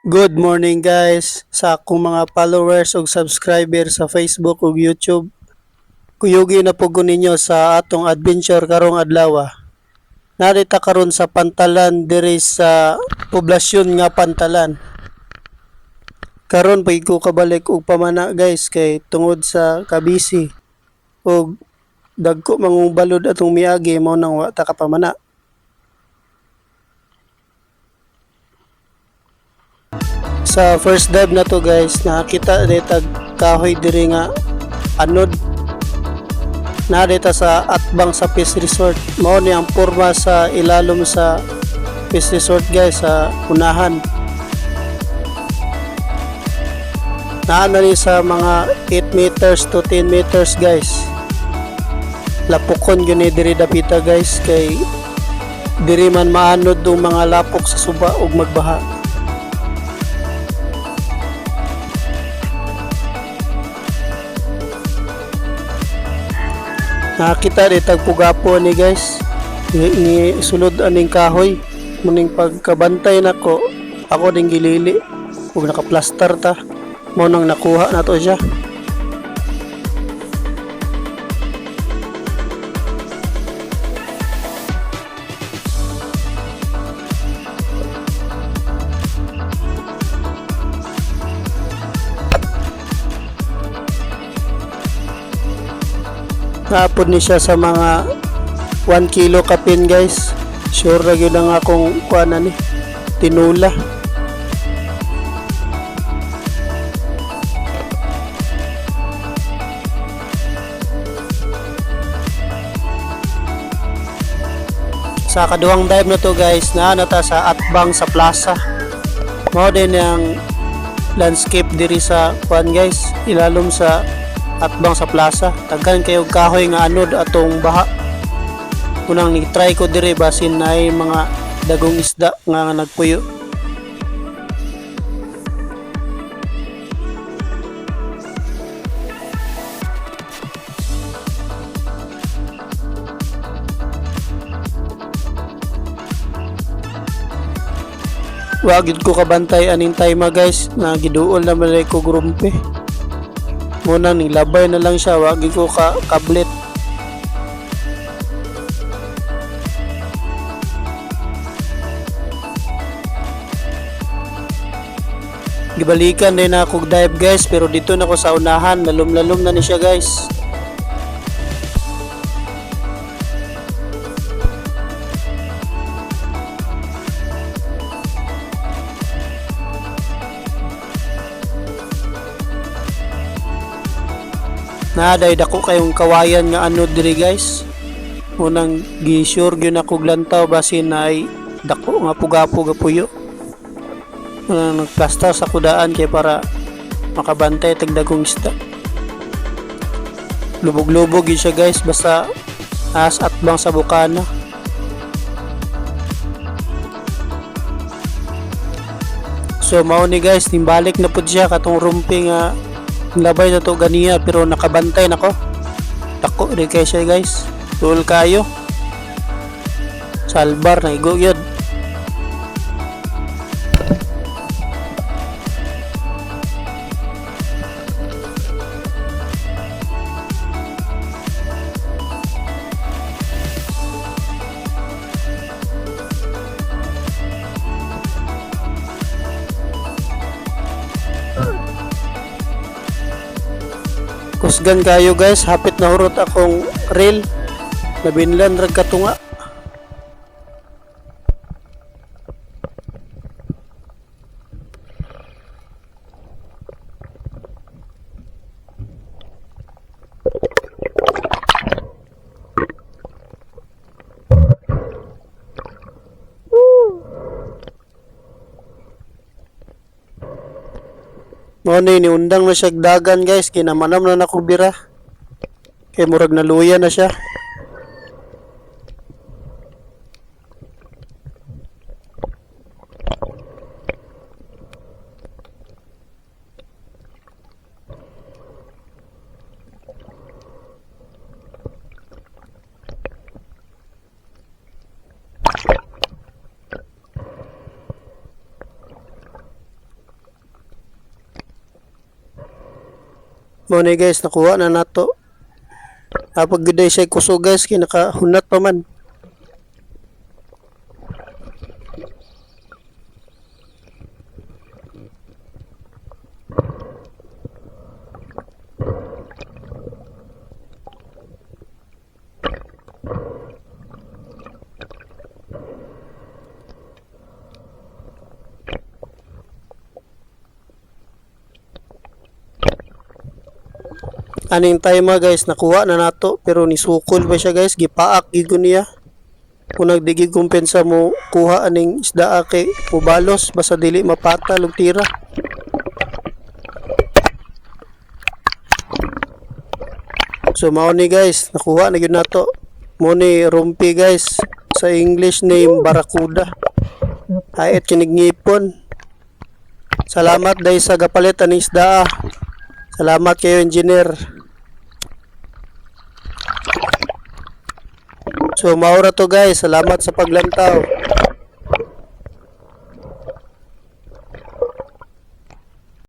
Good morning guys sa akong mga followers ug subscriber sa Facebook ug YouTube. Kuyugi na pugod ninyo sa atong adventure karong adlaw. Narita karon sa Pantalan diri sa poblasyon nga Pantalan. Karon pay ko kabalik og pamana guys kay tungod sa kabisi ug dagko mangong balod atong miagi mao nang wa ta ka pamana. Sa first dive na to guys, nakakita dito kahoy diri nga anod na dito sa atbang sa Peace Resort. Mao ni ang porma sa ilalom sa Peace Resort guys sa unahan. Naana ni sa mga 8 meters to 10 meters guys. Lapukon yun ni diri dapita guys kay diri man maanod ng mga lapok sa suba ug magbaha. Nakita dito pugapo ni guys ni sulod aning kahoy muning pagkabantay nako ako ding gilili ug nakaplaster ta mo nang nakuha nato siya. Naapod ni siya sa mga 1 kilo kapin guys. Sure na yun ang akong kuana ni tinula. Sa kaduhang dive na to guys, nata sa atbang sa plaza. Mao din ang landscape diri sa kuan guys, ilalom sa atbang sa plaza. Tagkan kayo kahoy nga anod atong baha. Unang ni-try ko diri basin ay mga dagong isda nga nagpuyo. Wagid ko kabantay aning time guys na giduol na malay ko grumpe. Muna ni labay na lang siya, wagi ko kablet. Gibalikan din ako dive guys pero dito na ako sa unahan, lalom-lalom na ni siya guys. Naday dako kayong kawayan nga ano diri guys. Unang gi-sure gyud ako glantaw basin na ay dako nga pugapo gapuyo. Unang nagplasta sa kudaan kay para makabantay tagdagong isda. Lubog-lubog yun siya guys basta as atbang sa bukana. So mao ni guys, nimbalik na pud siya katong rumpi nga labay na to ganiya pero nakabantay nako. Dako rin kay siya guys. Tuol kayo. Salbar na igo yun. Kusgan kayo guys, hapit na hurot akong reel. Nabinlan rag katunga. Mo ni undang na siya dagan guys, kinamanam na nako bira. Kay murag naluya na siya. Mo ni guys, nakuha na nato. Kapag giday siya kuso guys, kinakahunat pa man. Aning time guys, nakuha na nato pero nisukol pa siya guys, gipaak gigon niya. Kung nagdigi kumpensa mo kuha aning isda kay pubalos basta dili mapata og tira. So mao ni guys, nakuha na gyud nato. Mo ni rumpi guys, sa English name Barracuda. Hayat kinig ngipon. Salamat dahil sa gapalit aning isda. Salamat kayo engineer. So maura to guys, salamat sa paglantaw.